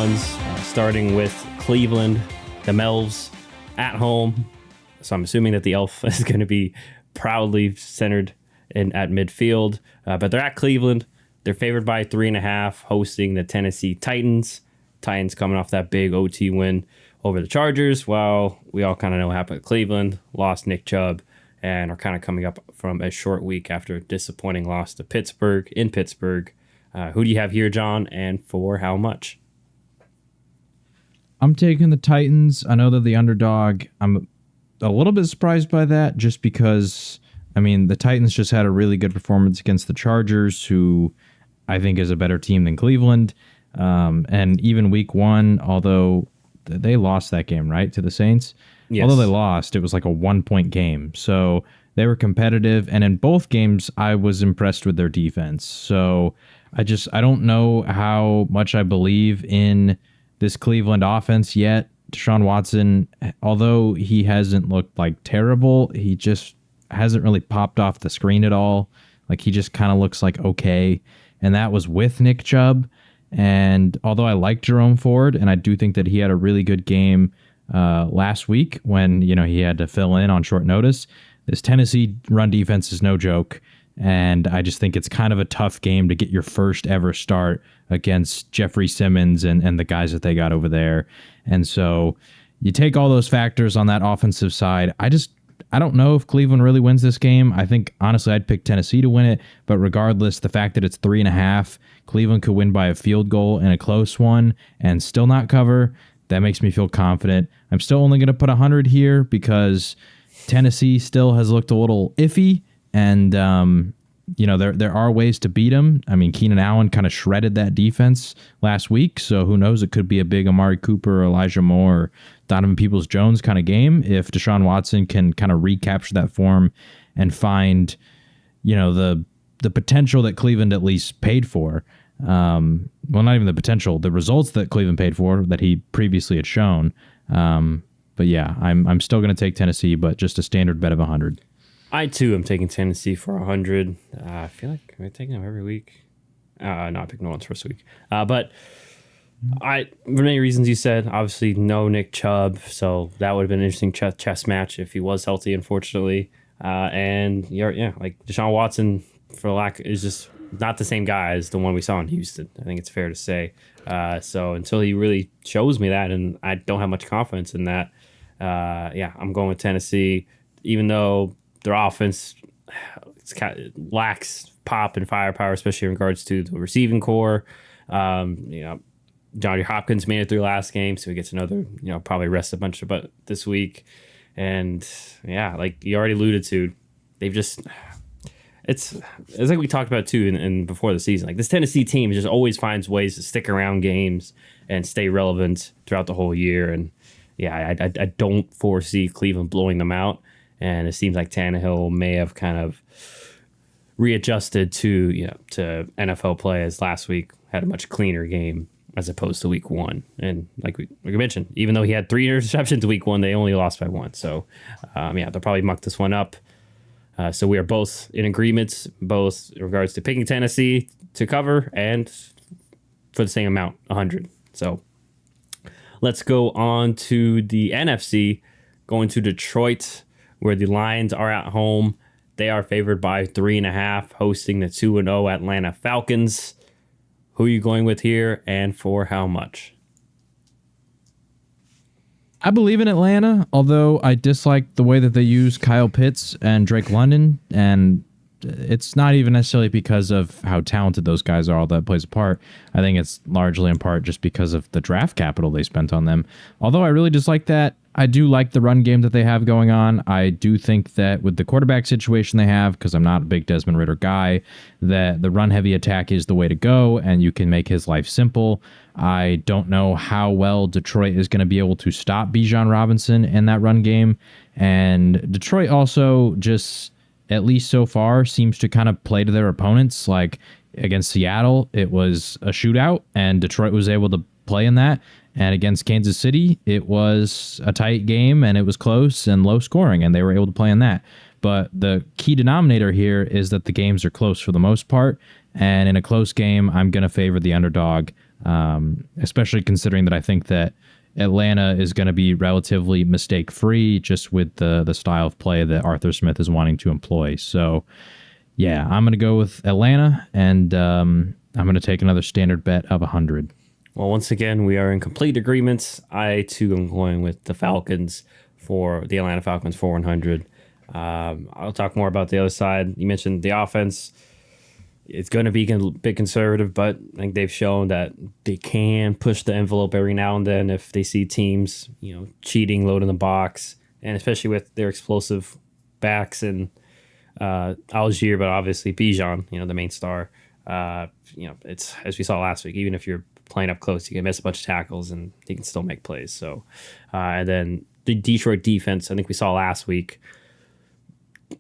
ones, starting with Cleveland, the Melvs at home. So I'm assuming that the Elf is going to be proudly centered at midfield. But they're at Cleveland. They're favored by 3.5, hosting the Tennessee Titans. Titans coming off that big OT win over the Chargers. Well, we all kind of know what happened at Cleveland. Lost Nick Chubb and are kind of coming up from a short week after a disappointing loss to Pittsburgh in Pittsburgh. Who do you have here, John, and for how much? I'm taking the Titans. I know they're the underdog. I'm a little bit surprised by that just because, I mean, the Titans just had a really good performance against the Chargers, who I think is a better team than Cleveland. And even week one, although they lost that game, right, to the Saints? Yes. Although they lost, it was like a 1-point game. So they were competitive. And in both games, I was impressed with their defense. So I don't know how much I believe in this Cleveland offense yet. Deshaun Watson, although he hasn't looked like terrible, he just hasn't really popped off the screen at all. Like, he just kind of looks like okay. And that was with Nick Chubb. And although I like Jerome Ford, and I do think that he had a really good game last week when, he had to fill in on short notice, this Tennessee run defense is no joke. And I just think it's kind of a tough game to get your first ever start against Jeffrey Simmons and the guys that they got over there. And so you take all those factors on that offensive side. I don't know if Cleveland really wins this game. I think, honestly, I'd pick Tennessee to win it. But regardless, the fact that it's 3.5, Cleveland could win by a field goal in a close one and still not cover, that makes me feel confident. I'm still only going to put 100 here because Tennessee still has looked a little iffy. And, there are ways to beat them. I mean, Keenan Allen kind of shredded that defense last week. So who knows? It could be a big Amari Cooper, Elijah Moore, or Donovan Peoples-Jones kind of game if Deshaun Watson can kind of recapture that form and find, the potential that Cleveland at least paid for. Well, not even the potential, the results that Cleveland paid for that he previously had shown. But yeah, I'm still going to take Tennessee, but just a standard bet of 100. I, too, am taking Tennessee for 100. I feel like I'm taking them every week. No, I picked no ones first week. But for many reasons you said, obviously no Nick Chubb, so that would have been an interesting chess match if he was healthy, unfortunately. And like Deshaun Watson, for lack, is just not the same guy as the one we saw in Houston. I think it's fair to say. So until he really shows me that, and I don't have much confidence in that, I'm going with Tennessee, even though their offense lacks pop and firepower, especially in regards to the receiving core. Johnny Hopkins made it through last game, so he gets another, probably rest a bunch of this week. And like you already alluded to, they've just it's like we talked about too in before the season. Like, this Tennessee team just always finds ways to stick around games and stay relevant throughout the whole year. And I don't foresee Cleveland blowing them out. And it seems like Tannehill may have kind of readjusted to NFL play, as last week had a much cleaner game as opposed to week one. And like we mentioned, even though he had 3 interceptions week one, they only lost by 1. So, they'll probably muck this one up. So we are both in agreement, both in regards to picking Tennessee to cover and for the same amount, 100. So let's go on to the NFC, going to Detroit, where the Lions are at home. They are favored by 3.5, hosting the 2-0 Atlanta Falcons. Who are you going with here, and for how much? I believe in Atlanta, although I dislike the way that they use Kyle Pitts and Drake London, and it's not even necessarily because of how talented those guys are, all that plays a part. I think it's largely in part just because of the draft capital they spent on them. Although I really dislike that. I do like the run game that they have going on. I do think that with the quarterback situation they have, because I'm not a big Desmond Ridder guy, that the run-heavy attack is the way to go, and you can make his life simple. I don't know how well Detroit is going to be able to stop Bijan Robinson in that run game. And Detroit also just, at least so far, seems to kind of play to their opponents. Like against Seattle, it was a shootout, and Detroit was able to play in that. And against Kansas City, it was a tight game, and it was close and low scoring, and they were able to play in that. But the key denominator here is that the games are close for the most part. And in a close game, I'm going to favor the underdog especially considering that I think that Atlanta is going to be relatively mistake free just with the style of play that Arthur Smith is wanting to employ. So, yeah, I'm going to go with Atlanta, and I'm going to take another standard bet of 100. Well, once again, we are in complete agreements. I, too, am going with the Falcons for the Atlanta Falcons for 100. I'll talk more about the other side. You mentioned the offense. It's going to be a bit conservative, but I think they've shown that they can push the envelope every now and then if they see teams, cheating, loading the box, and especially with their explosive backs and Algier, but obviously Bijan, the main star. It's as we saw last week. Even if you're playing up close, you can miss a bunch of tackles and he can still make plays. So, and then the Detroit defense, I think we saw last week.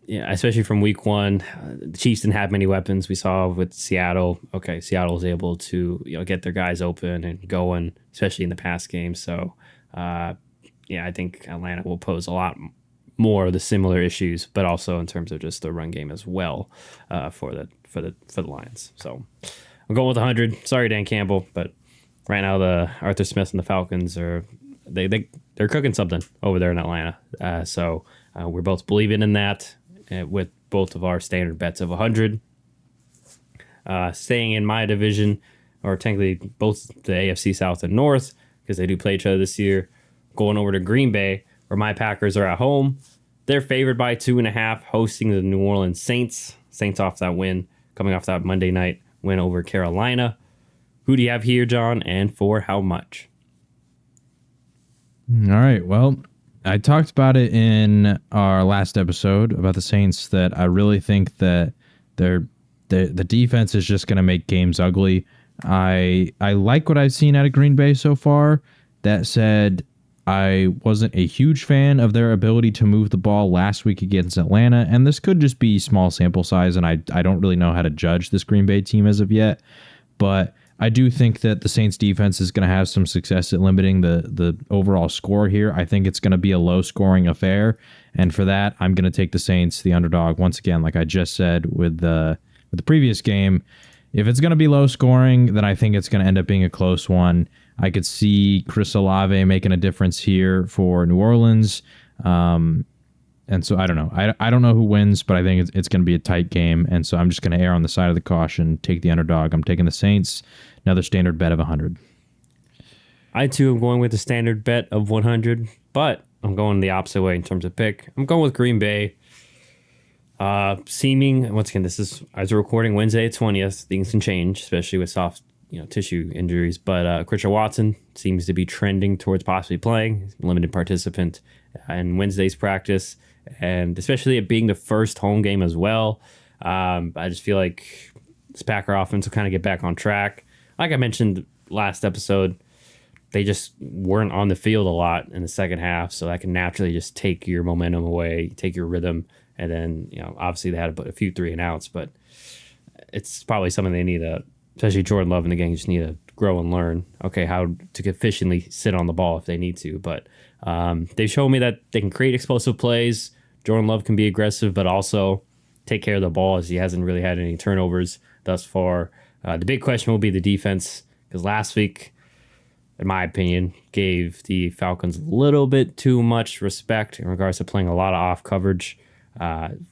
Yeah, especially from week one, the Chiefs didn't have many weapons. We saw with Seattle. Okay, Seattle was able to get their guys open and going, especially in the pass game. So, I think Atlanta will pose a lot more of the similar issues, but also in terms of just the run game as well for the Lions. So, I'm going with 100. Sorry, Dan Campbell, but right now the Arthur Smith and the Falcons are they're cooking something over there in Atlanta. So we're both believing in that. With both of our standard bets of 100. Staying in my division, or technically both the AFC South and North, because they do play each other this year, going over to Green Bay, where my Packers are at home. They're favored by 2.5, hosting the New Orleans Saints. Saints off that win, coming off that Monday night win over Carolina. Who do you have here, John, and for how much? All right, well, I talked about it in our last episode about the Saints that I really think that the defense is just going to make games ugly. I like what I've seen out of Green Bay so far. That said, I wasn't a huge fan of their ability to move the ball last week against Atlanta, and this could just be small sample size, and I don't really know how to judge this Green Bay team as of yet, but I do think that the Saints defense is going to have some success at limiting the overall score here. I think it's going to be a low-scoring affair, and for that, I'm going to take the Saints, the underdog. Once again, like I just said with the previous game, if it's going to be low-scoring, then I think it's going to end up being a close one. I could see Chris Olave making a difference here for New Orleans. And so I don't know. I don't know who wins, but I think it's going to be a tight game. And so I'm just going to err on the side of the caution, take the underdog. I'm taking the Saints, another standard bet of 100. I, too, am going with the standard bet of 100, but I'm going the opposite way in terms of pick. I'm going with Green Bay. Seeming, once again, this is, as we're recording Wednesday 20th, things can change, especially with soft tissue injuries. But Christian Watson seems to be trending towards possibly playing. Limited participant in Wednesday's practice. And especially it being the first home game as well, I just feel like this Packer offense will kind of get back on track. Like I mentioned last episode, they just weren't on the field a lot in the second half, so that can naturally just take your momentum away, take your rhythm, and then obviously they had a few 3-and-outs, but it's probably something they need to, especially Jordan Love in the game, just need to grow and learn. Okay, how to efficiently sit on the ball if they need to, but they've shown me that they can create explosive plays. Jordan Love can be aggressive, but also take care of the ball, as he hasn't really had any turnovers thus far. The big question will be the defense, because last week, in my opinion, gave the Falcons a little bit too much respect in regards to playing a lot of off coverage. And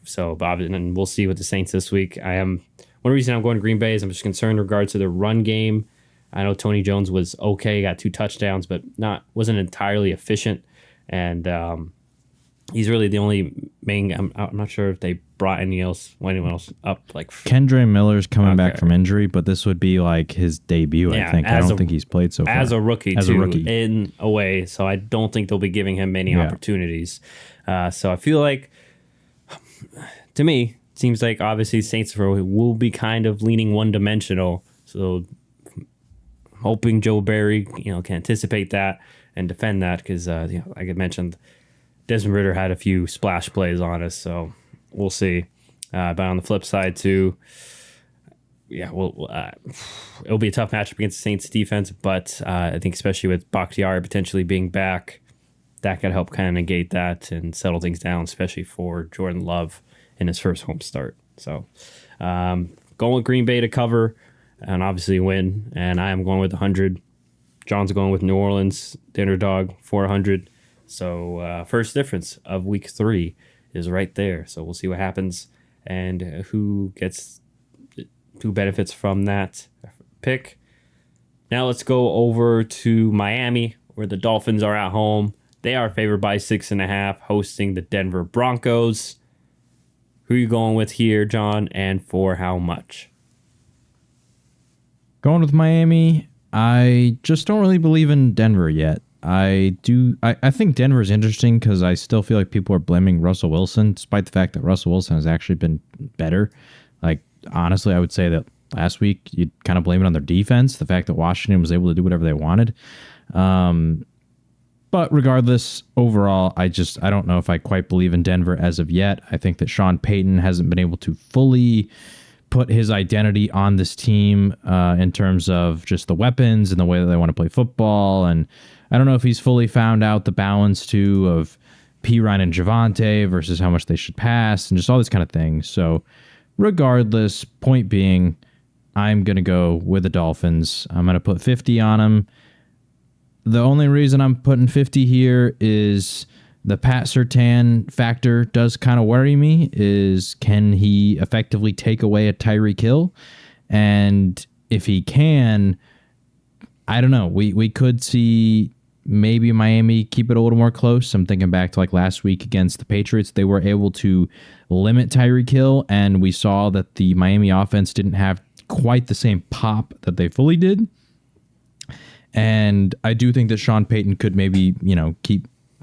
we'll see with the Saints this week. One reason I'm going to Green Bay is I'm just concerned in regards to the run game. I know Tony Jones was okay, got 2 touchdowns, but wasn't entirely efficient. And he's really the only main. I'm not sure if they brought anyone else up. Like Kendre Miller's coming back from injury, but this would be like his debut. I think. I don't think he's played so far as a rookie. In a way. So I don't think they'll be giving him many opportunities. So I feel like, to me, it seems like obviously Saints will be kind of leaning one dimensional. So hoping Joe Barry can anticipate that and defend that, because like I mentioned, Desmond Ridder had a few splash plays on us, so we'll see. But on the flip side, too, it'll be a tough matchup against the Saints defense, but I think especially with Bakhtiari potentially being back, that could help kind of negate that and settle things down, especially for Jordan Love in his first home start. So going with Green Bay to cover. and obviously win. And I am going with 100. John's going with New Orleans, the underdog, 400. So first difference of week 3 is right there. So we'll see what happens and who benefits from that pick. Now let's go over to Miami, where the Dolphins are at home. They are favored by 6.5, hosting the Denver Broncos. Who are you going with here, John, and for how much? Going with Miami. I just don't really believe in Denver yet. I think Denver is interesting because I still feel like people are blaming Russell Wilson, despite the fact that Russell Wilson has actually been better. Like, honestly, I would say that last week you'd kind of blame it on their defense, the fact that Washington was able to do whatever they wanted. But regardless, overall, I don't know if I quite believe in Denver as of yet. I think that Sean Payton hasn't been able to fully put his identity on this team in terms of just the weapons and the way that they want to play football. And I don't know if he's fully found out the balance, too, of Pirine and Javonte versus how much they should pass and just all this kind of thing. So regardless, point being, I'm going to go with the Dolphins. I'm going to put 50 on them. The only reason I'm putting 50 here is the Pat Surtain factor does kind of worry me. Is can he effectively take away a Tyreek Hill? And if he can, I don't know. We could see maybe Miami keep it a little more close. I'm thinking back to like last week against the Patriots. They were able to limit Tyreek Hill, and we saw that the Miami offense didn't have quite the same pop that they fully did. And I do think that Sean Payton could maybe,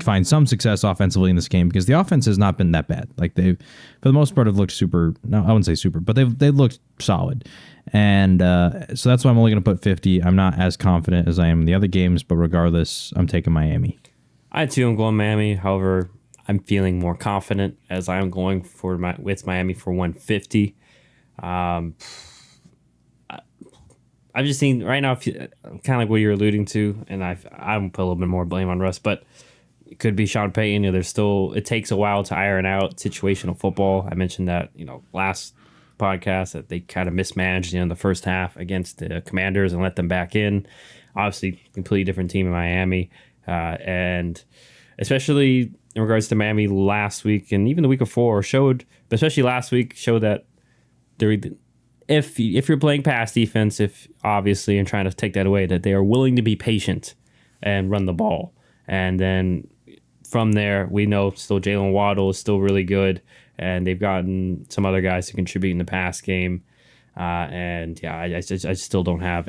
find some success offensively in this game because the offense has not been that bad. Like they've, for the most part, have looked super. No, I wouldn't say super, but they've looked solid. And so that's why I'm only going to put 50. I'm not as confident as I am in the other games, but regardless, I'm taking Miami. I too am going Miami. However, I'm feeling more confident as I'm going with Miami for 150. I've just seen right now, kind of like what you're alluding to, and I'm put a little bit more blame on Russ, but it could be Sean Payton. It takes a while to iron out situational football. I mentioned that, last podcast that they kind of mismanaged, the first half against the Commanders and let them back in. Obviously, completely different team in Miami, and especially in regards to Miami last week and even the week before showed, but especially last week showed that if you're playing pass defense, if obviously and trying to take that away, that they are willing to be patient and run the ball. And then from there, we know still Jalen Waddle is still really good, and they've gotten some other guys to contribute in the pass game. I still don't have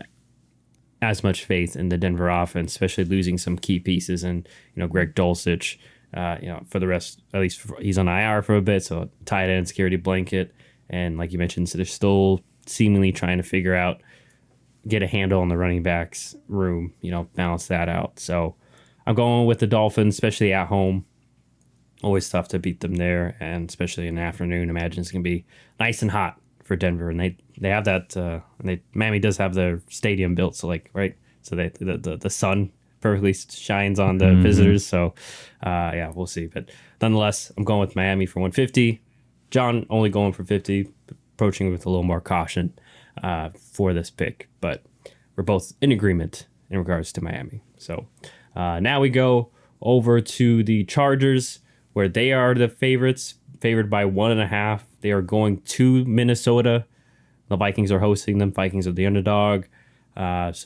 as much faith in the Denver offense, especially losing some key pieces. And Greg Dulcich, for the rest, at least he's on IR for a bit, so tight end security blanket. And like you mentioned, so they're still seemingly trying to get a handle on the running backs room, balance that out. So I'm going with the Dolphins, especially at home. Always tough to beat them there, and especially in the afternoon. Imagine it's going to be nice and hot for Denver, and they have that. Miami does have their stadium built, so so the sun perfectly shines on the visitors. So we'll see. But nonetheless, I'm going with Miami for 150. John only going for 50, approaching with a little more caution for this pick. But we're both in agreement in regards to Miami. So now we go over to the Chargers, where they are the favorites, favored by 1.5. They are going to Minnesota. The Vikings are hosting them. Vikings are the underdog. Vikings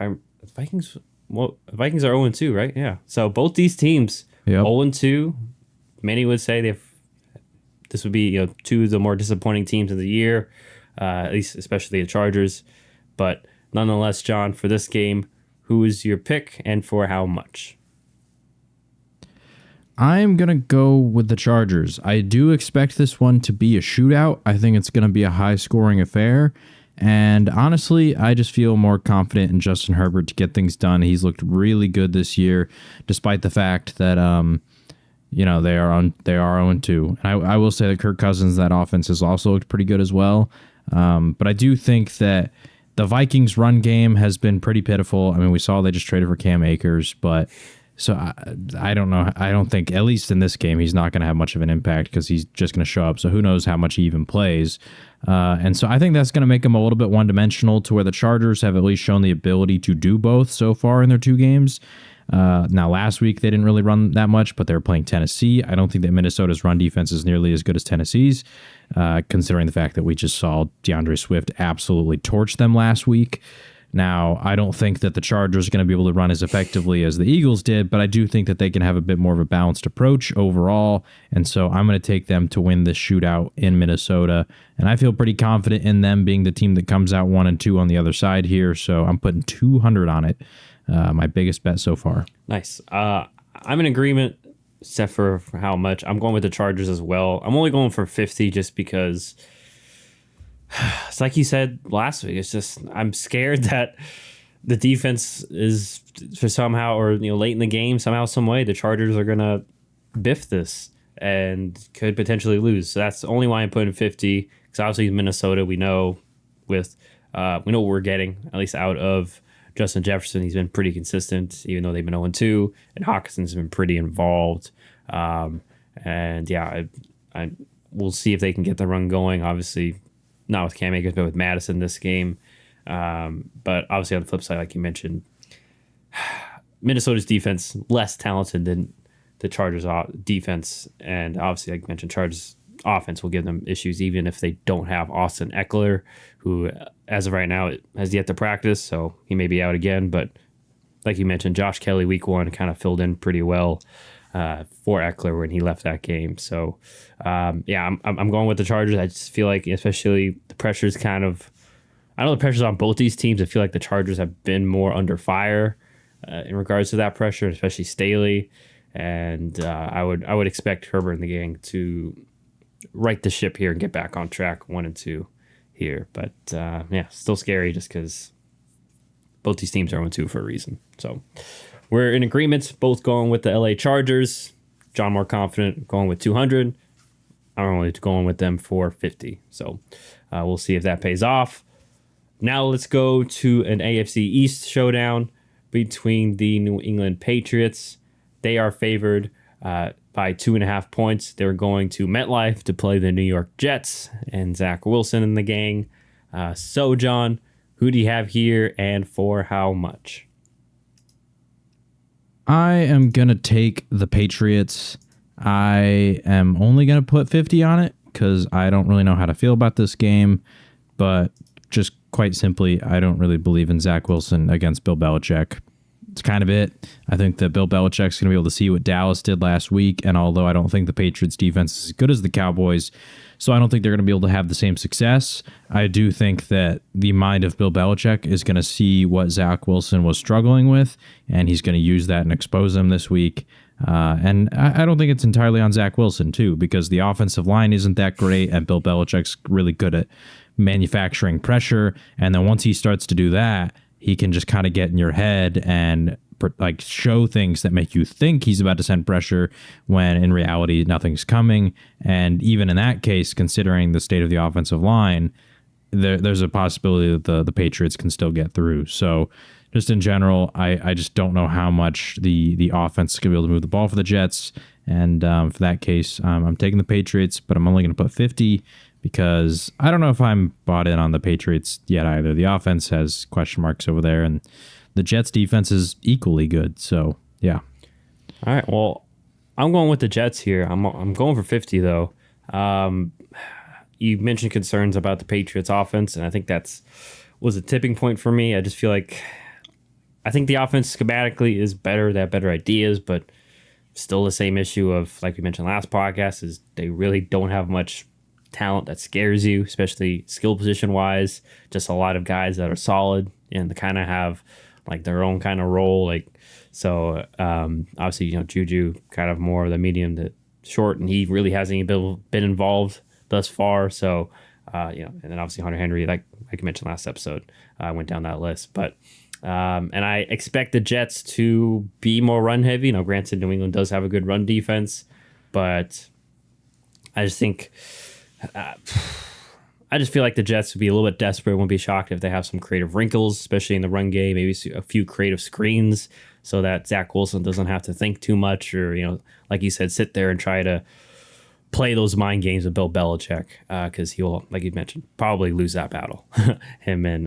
are 0-2, right? Yeah. So both these teams, 0-2. Many would say this would be two of the more disappointing teams of the year, at least especially the Chargers. But nonetheless, John, for this game, who is your pick and for how much? I'm going to go with the Chargers. I do expect this one to be a shootout. I think it's going to be a high-scoring affair. And honestly, I just feel more confident in Justin Herbert to get things done. He's looked really good this year, despite the fact that they are 0-2. And I will say that Kirk Cousins, that offense has also looked pretty good as well. But I do think that the Vikings run game has been pretty pitiful. I mean, we saw they just traded for Cam Akers, but So I don't know. I don't think, at least in this game, he's not going to have much of an impact because he's just going to show up. So who knows how much he even plays. And so I think that's going to make him a little bit one-dimensional, to where the Chargers have at least shown the ability to do both so far in their 2 games. Now, last week, they didn't really run that much, but they were playing Tennessee. I don't think that Minnesota's run defense is nearly as good as Tennessee's, considering the fact that we just saw DeAndre Swift absolutely torch them last week. Now, I don't think that the Chargers are going to be able to run as effectively as the Eagles did, but I do think that they can have a bit more of a balanced approach overall. And so I'm going to take them to win this shootout in Minnesota. And I feel pretty confident in them being the team that comes out 1-2 on the other side here. So I'm putting 200 on it. My biggest bet so far. Nice. I'm in agreement, except for how much. I'm going with the Chargers as well. I'm only going for 50 just because it's like you said last week. It's just I'm scared that the defense is for somehow, or late in the game, somehow, some way, the Chargers are gonna biff this and could potentially lose. So that's the only why I'm putting 50. Because obviously Minnesota, we know what we're getting, at least out of Justin Jefferson. He's been pretty consistent, even though they've been 0-2, and Hawkinson's been pretty involved. And yeah, we'll see if they can get the run going. Obviously, not with Cam Akers, but with Madison this game. But obviously, on the flip side, like you mentioned, Minnesota's defense less talented than the Chargers' defense, and obviously, like you mentioned, Chargers' offense will give them issues, even if they don't have Austin Eckler, who, as of right now, has yet to practice, so he may be out again. But like you mentioned, Josh Kelly, week 1, kind of filled in pretty well for Eckler when he left that game. So, yeah, I'm going with the Chargers. I just feel like, especially the pressure's kind of, I know the pressure's on both these teams. I feel like the Chargers have been more under fire in regards to that pressure, especially Staley. And I would expect Herbert and the gang to right the ship here and get back on track 1-2 here. But yeah, still scary just because both these teams are 1-2 for a reason. So we're in agreement, both going with the LA Chargers. John more confident going with 200. I'm only going with them for 50. So we'll see if that pays off. Now let's go to an AFC East showdown between the New England Patriots. They are favored by 2.5 points. They're going to MetLife to play the New York Jets and Zach Wilson and the gang. So, John, who do you have here and for how much? I am going to take the Patriots. I am only going to put 50 on it because I don't really know how to feel about this game. But just quite simply, I don't really believe in Zach Wilson against Bill Belichick. It's kind of it. I think that Bill Belichick's going to be able to see what Dallas did last week. And although I don't think the Patriots defense is as good as the Cowboys, so I don't think they're going to be able to have the same success, I do think that the mind of Bill Belichick is going to see what Zach Wilson was struggling with, and he's going to use that and expose him this week. And I don't think it's entirely on Zach Wilson, too, because the offensive line isn't that great, and Bill Belichick's really good at manufacturing pressure. And then once he starts to do that, he can just kind of get in your head and like show things that make you think he's about to send pressure when in reality nothing's coming. And even in that case, considering the state of the offensive line, there's a possibility that the Patriots can still get through. So just in general, I just don't know how much the offense is going to be able to move the ball for the Jets. And for that case, I'm taking the Patriots, but I'm only going to put 50 because I don't know if I'm bought in on the Patriots yet either. The offense has question marks over there, and the Jets defense is equally good. So, yeah. All right. Well, I'm going with the Jets here. I'm going for 50, though. You mentioned concerns about the Patriots offense, and I think was a tipping point for me. I just feel like I think the offense schematically is better. They have better ideas, but still the same issue of, like we mentioned last podcast, is they really don't have much talent that scares you, especially skill position wise. Just a lot of guys that are solid and they kind of have like their own kind of role. Like, so obviously, Juju kind of more of the medium to short, and he really hasn't even been involved thus far. So, and then obviously Hunter Henry, like I mentioned last episode, went down that list. But and I expect the Jets to be more run heavy. Granted, New England does have a good run defense, but I just think I I just feel like the Jets would be a little bit desperate. Wouldn't be shocked if they have some creative wrinkles, especially in the run game, maybe a few creative screens so that Zach Wilson doesn't have to think too much or, like you said, sit there and try to play those mind games with Bill Belichick because he'll, like you mentioned, probably lose that battle, him and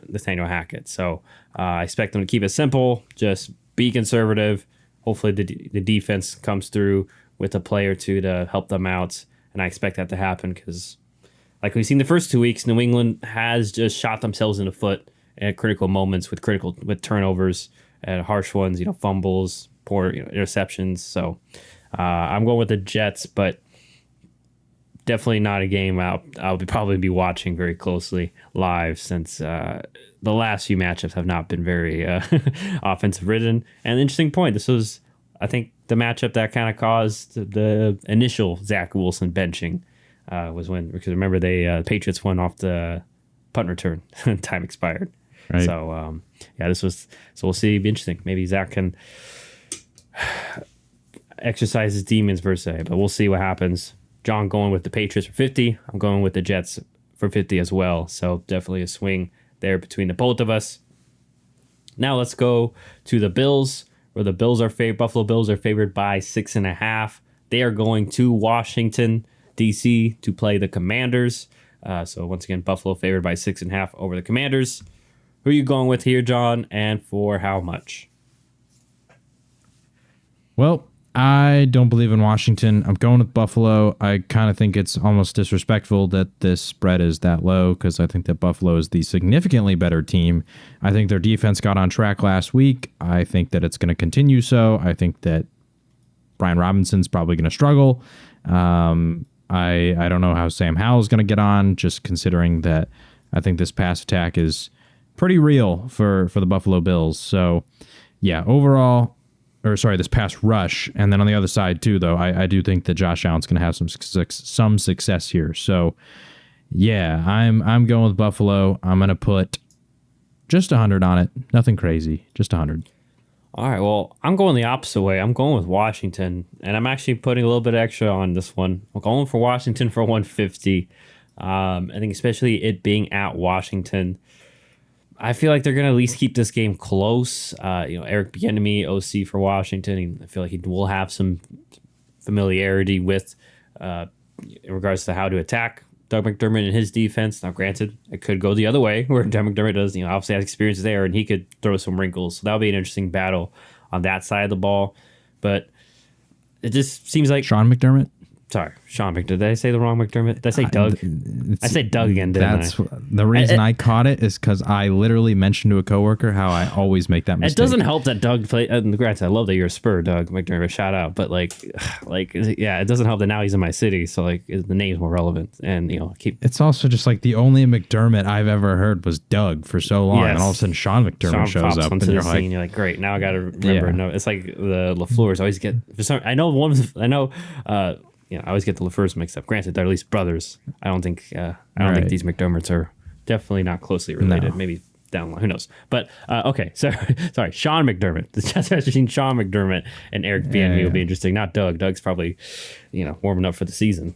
Nathaniel Hackett. So I expect them to keep it simple, just be conservative. Hopefully the defense comes through with a play or two to help them out. And I expect that to happen because, like we've seen the first 2 weeks, New England has just shot themselves in the foot at critical moments with turnovers and harsh ones, fumbles, poor interceptions. So I'm going with the Jets, but definitely not a game I'll probably be watching very closely live since the last few matchups have not been very offensive ridden. And interesting point, this was, I think, the matchup that kind of caused the initial Zach Wilson benching was because remember the Patriots won off the punt return. Time expired. Right. So, so we'll see. It'll be interesting. Maybe Zach can exercise his demons per se, but we'll see what happens. John going with the Patriots for 50. I'm going with the Jets for 50 as well. So definitely a swing there between the both of us. Now let's go to the Bills, where the Buffalo Bills are favored by 6.5. They are going to Washington, D.C. to play the Commanders. So once again, Buffalo favored by 6.5 over the Commanders. Who are you going with here, John, and for how much? Well, I don't believe in Washington. I'm going with Buffalo. I kind of think it's almost disrespectful that this spread is that low because I think that Buffalo is the significantly better team. I think their defense got on track last week. I think that it's going to continue so. I think that Brian Robinson's probably going to struggle. I don't know how Sam Howell is going to get on, just considering that I think this pass attack is pretty real for the Buffalo Bills. So, yeah, overall, this pass rush. And then on the other side, too, though, I do think that Josh Allen's going to have some success here. So, yeah, I'm going with Buffalo. I'm going to put just 100 on it. Nothing crazy, just 100. All right, well, I'm going the opposite way. I'm going with Washington, and I'm actually putting a little bit extra on this one. I'm going for Washington for 150. I think especially it being at Washington, I feel like they're going to at least keep this game close. Eric Bieniemy, OC for Washington, I feel like he will have some familiarity with in regards to how to attack Doug McDermott and his defense. Now, granted, it could go the other way where Doug McDermott does, obviously has experience there and he could throw some wrinkles. So that'll be an interesting battle on that side of the ball. But it just seems like Sean McDermott. Sorry, Sean McDermott. Did I say the wrong McDermott? Did I say Doug? I said Doug again, didn't I? The reason I caught it is because I literally mentioned to a coworker how I always make that mistake. It doesn't help that Doug played. Granted, I love that you're a Spur, Doug McDermott. Shout out, but it doesn't help that now he's in my city, so the name's more relevant. And It's also just the only McDermott I've ever heard was Doug for so long, and all of a sudden Sean McDermott shows up, and you're like, great. Now I got to remember. Yeah. No, it's like the LaFleurs always get. For some, I know. I always get the LaFleurs mixed up. Granted, they're at least brothers. I don't think think these McDermotts are definitely not closely related. No. Maybe down the line, who knows? But okay, sorry, Sean McDermott. The Jets between Sean McDermott and Eric Bieniemy will be interesting. Not Doug. Doug's probably warming up for the season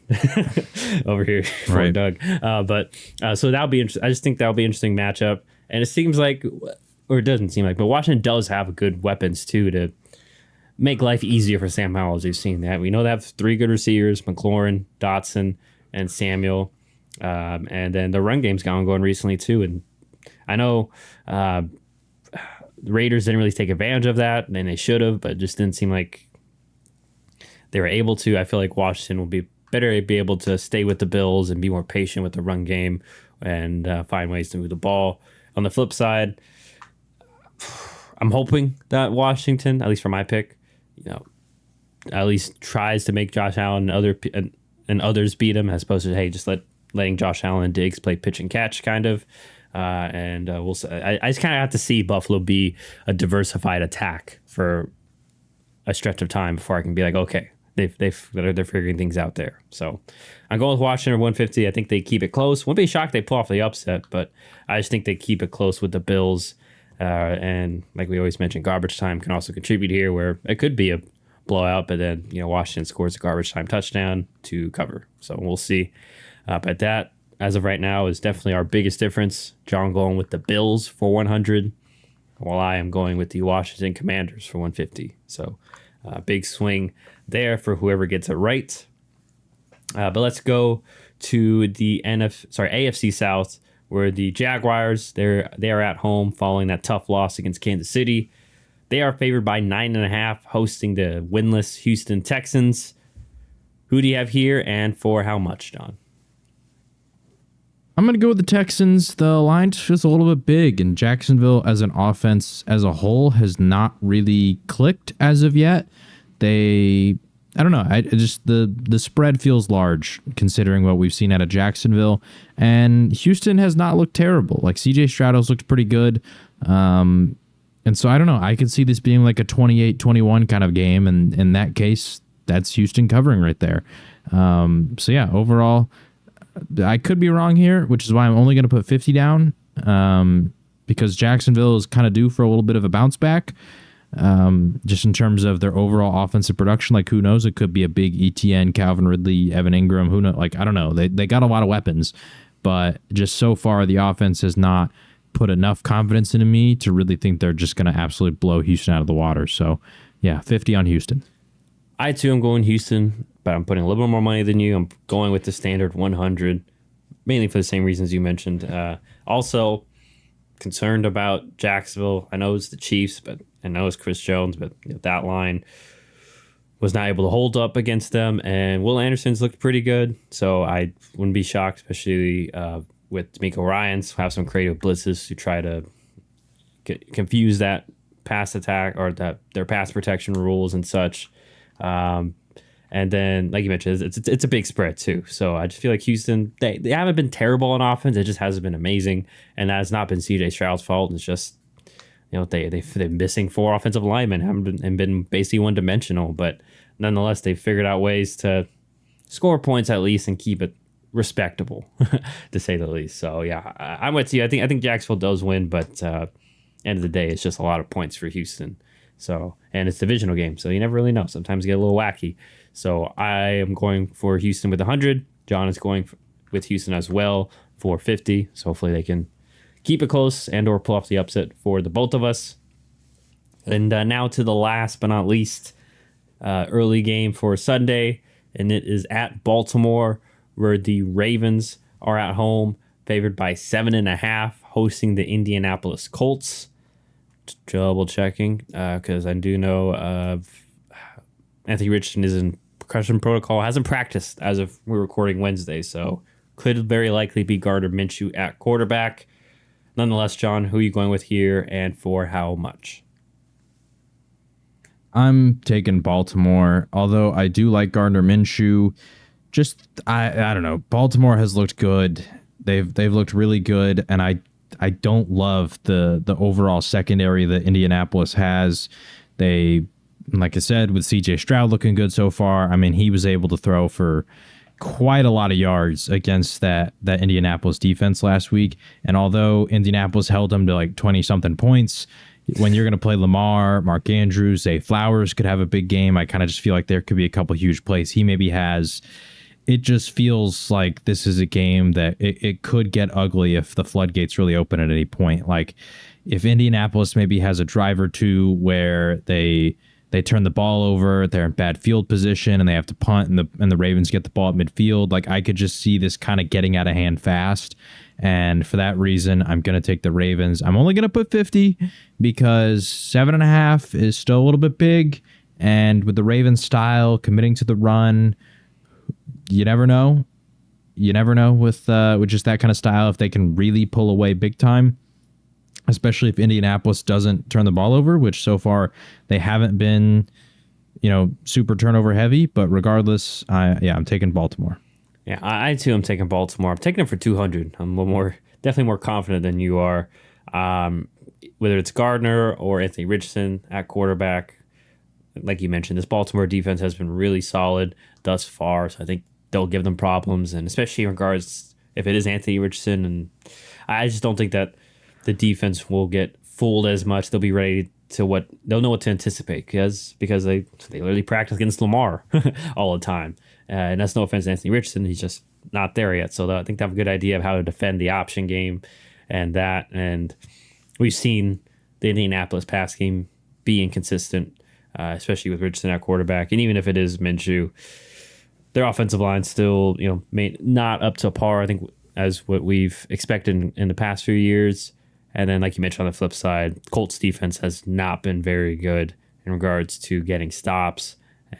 over here for Doug. So that'll be interesting. I just think that'll be an interesting matchup. And it seems like, or it doesn't seem like, but Washington does have good weapons too to make life easier for Sam Howell, as we've seen that. We know they have 3 good receivers, McLaurin, Dotson, and Samuel. And then the run game's going recently, too. And I know the Raiders didn't really take advantage of that, and they should have, but it just didn't seem like they were able to. I feel like Washington will be better be able to stay with the Bills and be more patient with the run game and find ways to move the ball. On the flip side, I'm hoping that Washington, at least for my pick, at least tries to make Josh Allen and others beat him, as opposed to just letting Josh Allen and Diggs play pitch and catch kind of. We'll. I just kind of have to see Buffalo be a diversified attack for a stretch of time before I can be like, okay, they're figuring things out there. So I'm going with Washington 150. I think they keep it close. Wouldn't be shocked they pull off the upset, but I just think they keep it close with the Bills. And like we always mention, garbage time can also contribute here, where it could be a blowout, but then Washington scores a garbage time touchdown to cover. So we'll see. But that as of right now is definitely our biggest difference. John going with the Bills for 100, while I am going with the Washington Commanders for 150. So big swing there for whoever gets it right. But let's go to the AFC South, where the Jaguars, they are at home following that tough loss against Kansas City. They are favored by 9.5, hosting the winless Houston Texans. Who do you have here, and for how much, John? I'm going to go with the Texans. The line just a little bit big, and Jacksonville as an offense as a whole has not really clicked as of yet. I don't know. The spread feels large considering what we've seen out of Jacksonville, and Houston has not looked terrible. Like CJ Stroud has looked pretty good. And so I don't know. I could see this being like a 28-21 kind of game, and in that case, that's Houston covering right there. So yeah, overall, I could be wrong here, which is why I'm only going to put 50 down, because Jacksonville is kind of due for a little bit of a bounce back. Just in terms of their overall offensive production, like who knows, it could be a big ETN, Calvin Ridley, Evan Ingram, who knows, like I don't know, they got a lot of weapons, but just so far the offense has not put enough confidence into me to really think they're just going to absolutely blow Houston out of the water. So yeah, 50 on Houston. I too am going Houston, but I'm putting a little bit more money than you. I'm going with the standard 100, mainly for the same reasons you mentioned. Also concerned about Jacksonville. I know it's the Chiefs, but I know it's Chris Jones, but that line was not able to hold up against them, and Will Anderson's looked pretty good, so I wouldn't be shocked, especially with D'Amico Ryans, have some creative blitzes to try to confuse that pass attack or their pass protection rules and such. And then, like you mentioned, it's a big spread too. So I just feel like Houston, they haven't been terrible on offense. It just hasn't been amazing, and that has not been CJ Stroud's fault. It's just they're missing 4 offensive linemen, haven't been basically one dimensional. But nonetheless, they've figured out ways to score points at least and keep it respectable, to say the least. So yeah, I'm with you. I think Jacksonville does win, but end of the day, it's just a lot of points for Houston. So, and it's a divisional game, so you never really know. Sometimes you get a little wacky. So I am going for Houston with 100. John is going with Houston as well for 50. So hopefully they can keep it close and or pull off the upset for the both of us. And now to the last but not least early game for Sunday, and it is at Baltimore, where the Ravens are at home, favored by 7.5, hosting the Indianapolis Colts. Double checking because I do know Anthony Richardson is in concussion protocol, hasn't practiced as of we're recording Wednesday, so could very likely be Gardner Minshew at quarterback. Nonetheless, John, who are you going with here and for how much? I'm taking Baltimore, although I do like Gardner Minshew. Just I don't know. Baltimore has looked good. They've looked really good, and I don't love the overall secondary that Indianapolis has. They, like I said, with CJ Stroud looking good so far, I mean, he was able to throw for quite a lot of yards against that Indianapolis defense last week. And although Indianapolis held them to like 20-something points, when you're going to play Lamar, Mark Andrews, Zay Flowers could have a big game. I kind of just feel like there could be a couple huge plays he maybe has. It just feels like this is a game that it could get ugly if the floodgates really open at any point. Like if Indianapolis maybe has a drive or two where they turn the ball over, they're in bad field position, and they have to punt, and the Ravens get the ball at midfield. Like I could just see this kind of getting out of hand fast. And for that reason, I'm going to take the Ravens. I'm only going to put 50 because 7.5 is still a little bit big. And with the Ravens style committing to the run, you never know. You never know with just that kind of style if they can really pull away big time, especially if Indianapolis doesn't turn the ball over, which so far they haven't been, super turnover heavy. But regardless, I'm taking Baltimore. Yeah, I too am taking Baltimore. I'm taking it for 200. I'm definitely more confident than you are. Whether it's Gardner or Anthony Richardson at quarterback, like you mentioned, this Baltimore defense has been really solid thus far. So I think they'll give them problems, and especially in regards if it is Anthony Richardson. And I just don't think that the defense will get fooled as much. They'll be ready to they'll know what to anticipate because they literally practice against Lamar all the time. And that's no offense to Anthony Richardson. He's just not there yet. So I think they have a good idea of how to defend the option game and we've seen the Indianapolis pass game be inconsistent, especially with Richardson at quarterback. And even if it is Minshew, their offensive line still, not up to par, I think, as what we've expected in the past few years. And then, like you mentioned, on the flip side, Colts defense has not been very good in regards to getting stops,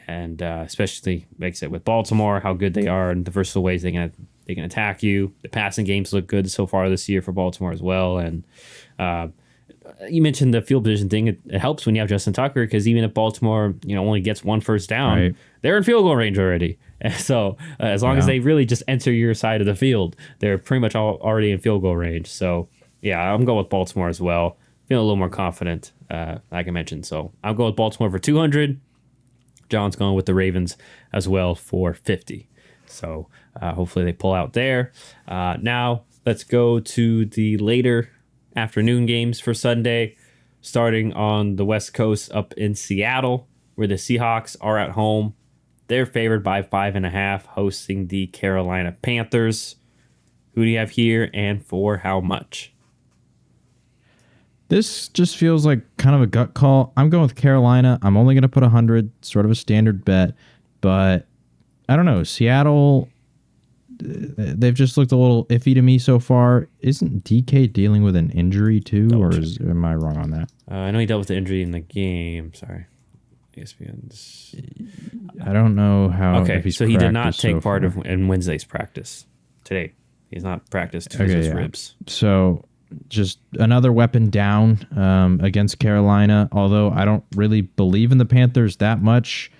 and especially, like I said, with Baltimore, how good they are and the versatile ways they can attack you. The passing games look good so far this year for Baltimore as well. And you mentioned the field position thing. It helps when you have Justin Tucker, because even if Baltimore, only gets one first down, Right. they're in field goal range already. So as long as they really just enter your side of the field, they're pretty much already in field goal range. So yeah, I'm going with Baltimore as well. Feeling a little more confident, like I mentioned. So I'm going with Baltimore for 200. John's going with the Ravens as well for 50. So hopefully they pull out there. Now let's go to the later afternoon games for Sunday, starting on the West Coast up in Seattle, where the Seahawks are at home. They're favored by 5.5, hosting the Carolina Panthers. Who do you have here, and for how much? This just feels like kind of a gut call. I'm going with Carolina. I'm only going to put 100, sort of a standard bet. But I don't know. Seattle, they've just looked a little iffy to me so far. Isn't DK dealing with an injury too, or am I wrong on that? I know he dealt with the injury in the game. Sorry. ESPN's. I don't know how. Okay, if he's so he did not take so part far. in Wednesday's practice today. He's not practiced because of his ribs. So just another weapon down against Carolina. Although I don't really believe in the Panthers that much.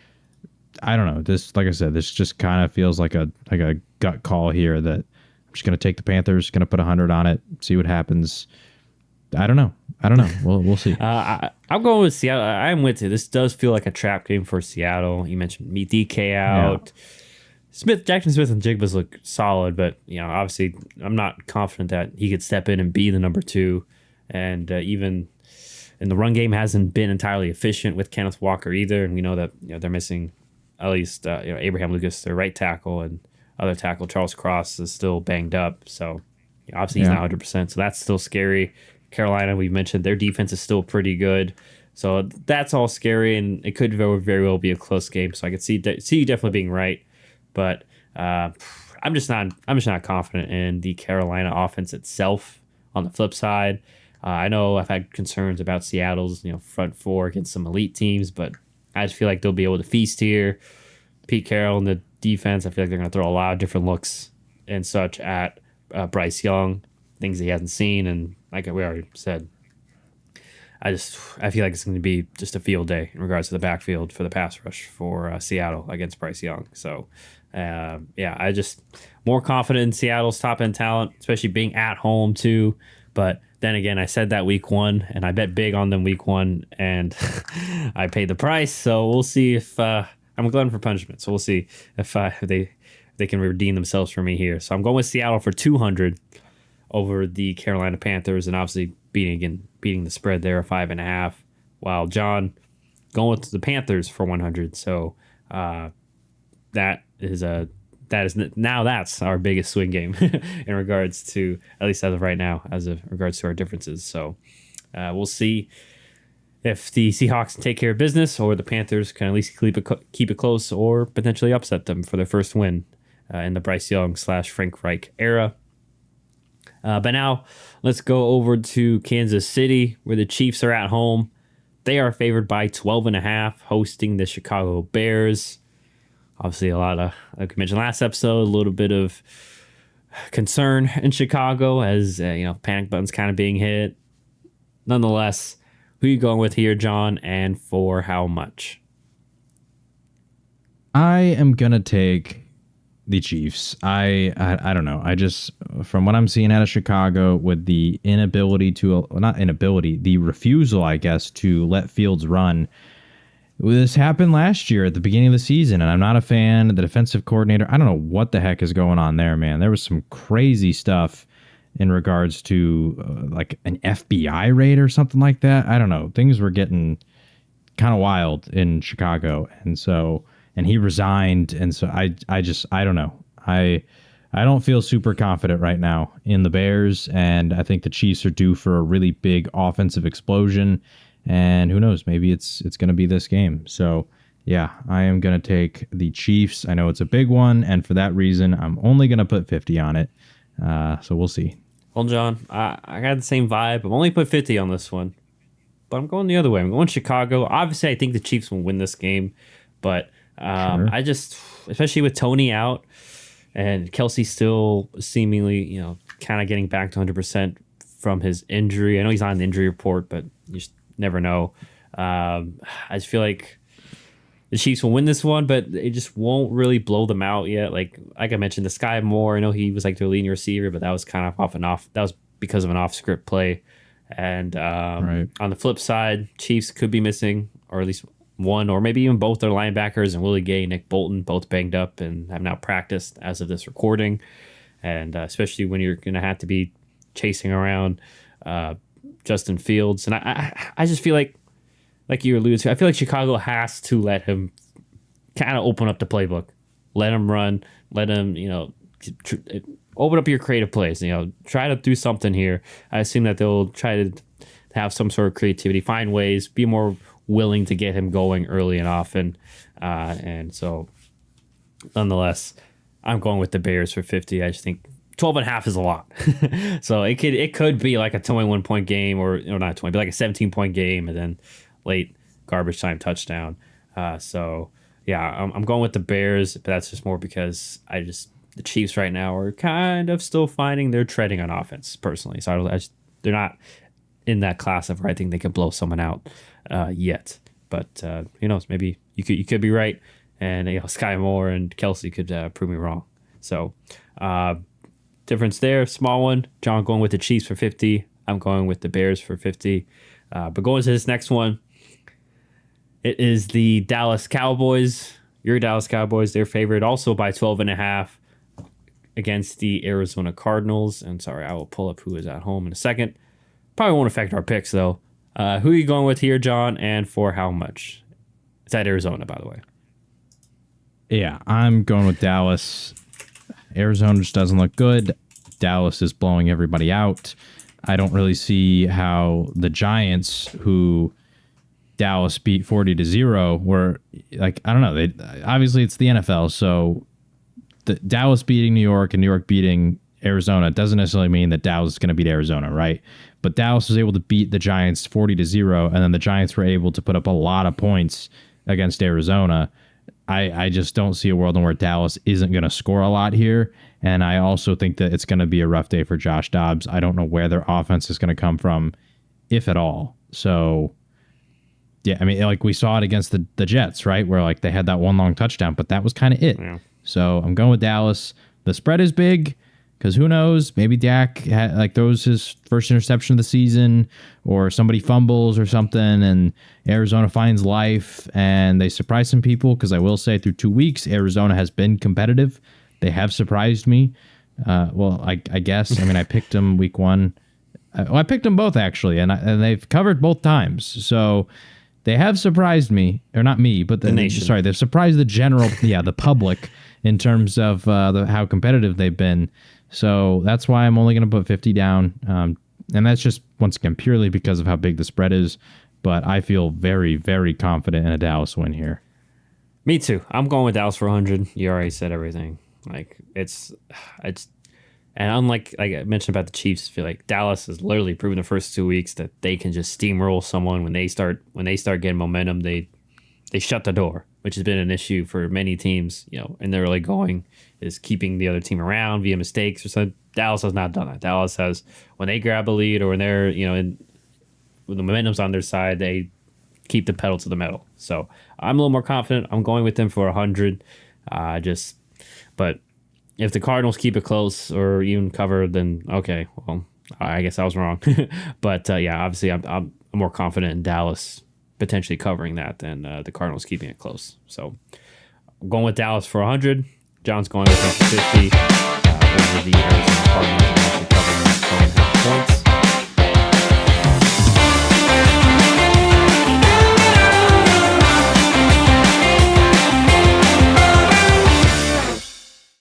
I don't know. This, like I said, this just kind of feels like a gut call here that I'm just going to take the Panthers, going to put 100 on it, see what happens. I don't know. We'll see. I'm going with Seattle. I'm with you. This does feel like a trap game for Seattle. You mentioned meet DK out. Yeah. Jackson Smith and Jigba's look solid, but obviously I'm not confident that he could step in and be the number 2. And even in the run game hasn't been entirely efficient with Kenneth Walker either. And we know that they're missing at least Abraham Lucas, their right tackle, and other tackle Charles Cross is still banged up. So obviously he's not 100%. So that's still scary. Carolina, we mentioned their defense is still pretty good. So that's all scary, and it could very well be a close game. So I could see you definitely being right. But I'm just not confident in the Carolina offense itself. On the flip side, I know I've had concerns about Seattle's front four against some elite teams, but I just feel like they'll be able to feast here. Pete Carroll and the defense, I feel like they're going to throw a lot of different looks and such at Bryce Young, things he hasn't seen, and like we already said, I feel like it's going to be just a field day in regards to the backfield for the pass rush for Seattle against Bryce Young. So, I just more confident in Seattle's top end talent, especially being at home too. But then again, I said that week 1, and I bet big on them week 1, and I paid the price. So we'll see if I'm a glutton for punishment. So we'll see if they can redeem themselves for me here. So I'm going with Seattle for 200 over the Carolina Panthers, and obviously beating the spread there of 5.5. While John going with the Panthers for 100. So that's our biggest swing game in regards to, at least as of right now, as of regards to our differences. So we'll see if the Seahawks can take care of business, or the Panthers can at least keep it close, or potentially upset them for their first win in the Bryce Young / Frank Reich era. But now let's go over to Kansas City, where the Chiefs are at home. They are favored by 12.5, hosting the Chicago Bears. Obviously, a lot of, like we mentioned last episode, a little bit of concern in Chicago as, panic buttons kind of being hit. Nonetheless, who are you going with here, John, and for how much? I am going to take the Chiefs. I don't know. I just, from what I'm seeing out of Chicago, with the the refusal, I guess, to let Fields run. This happened last year at the beginning of the season, and I'm not a fan. The defensive coordinator, I don't know what the heck is going on there, man. There was some crazy stuff in regards to like an FBI raid or something like that. I don't know. Things were getting kind of wild in Chicago, and he resigned, and so I don't know. I don't feel super confident right now in the Bears, and I think the Chiefs are due for a really big offensive explosion. And who knows, maybe it's going to be this game. So yeah, I am going to take the Chiefs. I know it's a big one, and for that reason, I'm only going to put 50 on it. So we'll see. Well, John, I got the same vibe. I'm only put 50 on this one, but I'm going the other way. I'm going Chicago. Obviously, I think the Chiefs will win this game, but Sure. I just, especially with Tony out and Kelsey still seemingly, kind of getting back to 100% from his injury. I know he's on the injury report, but you just never know. I just feel like the Chiefs will win this one, but it just won't really blow them out yet. Like I mentioned, the Sky Moore, I know he was like their leading receiver, but that was kind of off and off. That was because of an off-script play. And Right. on the flip side, Chiefs could be missing, or at least one, or maybe even both their linebackers, and Willie Gay, Nick Bolton, both banged up and have not practiced as of this recording. And especially when you're going to have to be chasing around Justin Fields. And I just feel like you alluded to, I feel like Chicago has to let him kind of open up the playbook, let him run, let him, open up your creative plays, try to do something here. I assume that they'll try to have some sort of creativity, find ways, be more willing to get him going early and often. And so nonetheless, I'm going with the Bears for 50. I just think 12.5 is a lot. So it could be like a 21-point game or not 20, but like a 17-point game and then late garbage time touchdown. So yeah, I'm going with the Bears, but that's just more because the Chiefs right now are kind of still finding their treading on offense personally. So they're not in that class of where I think they could blow someone out yet. But who knows? Maybe you could be right, and Sky Moore and Kelsey could prove me wrong. So difference there, small one. John going with the Chiefs for 50. I'm going with the Bears for 50. But going to this next one, it is the Dallas Cowboys. Your Dallas Cowboys, they're favored also by 12.5 against the Arizona Cardinals. And sorry, I will pull up who is at home in a second. Probably won't affect our picks, though. Who are you going with here, John, and for how much? It's at Arizona, by the way. Yeah, I'm going with Dallas. Arizona just doesn't look good. Dallas is blowing everybody out. I don't really see how the Giants, who Dallas beat 40-0, were like, I don't know. They obviously it's the NFL, so the Dallas beating New York and New York beating Arizona doesn't necessarily mean that Dallas is going to beat Arizona, right? But Dallas was able to beat the Giants 40-0, and then the Giants were able to put up a lot of points against Arizona. I just don't see a world in where Dallas isn't going to score a lot here. And I also think that it's going to be a rough day for Josh Dobbs. I don't know where their offense is going to come from, if at all. So, yeah, I mean, like we saw it against the Jets, right? Where like they had that one long touchdown, but that was kind of it. Yeah. So I'm going with Dallas. The spread is big because who knows? Maybe Dak throws his first interception of the season, or somebody fumbles or something, and Arizona finds life and they surprise some people. Because I will say, through 2 weeks, Arizona has been competitive. They have surprised me. I guess. I mean, I picked them week one. I picked them both actually, and they've covered both times. So they have surprised me, or not me, but the nation. Sorry, they've surprised the general, the public in terms of how competitive they've been. So that's why I'm only going to put 50 down. And that's just, once again, purely because of how big the spread is. But I feel very, very confident in a Dallas win here. Me too. I'm going with Dallas for 100. You already said everything. Like it's, and unlike like I mentioned about the Chiefs, I feel like Dallas has literally proven the first 2 weeks that they can just steamroll someone when they start getting momentum. They shut the door, which has been an issue for many teams. In their early going, is keeping the other team around via mistakes or something. Dallas has not done that. Dallas has, when they grab a lead or when they're when the momentum's on their side, they keep the pedal to the metal. So I'm a little more confident. I'm going with them for 100. But if the Cardinals keep it close or even cover, then okay, well, I guess I was wrong. But yeah, obviously I'm more confident in Dallas potentially covering that than the Cardinals keeping it close. So I'm going with Dallas for 100. John's going with them for 50 over the Arizona Cardinals.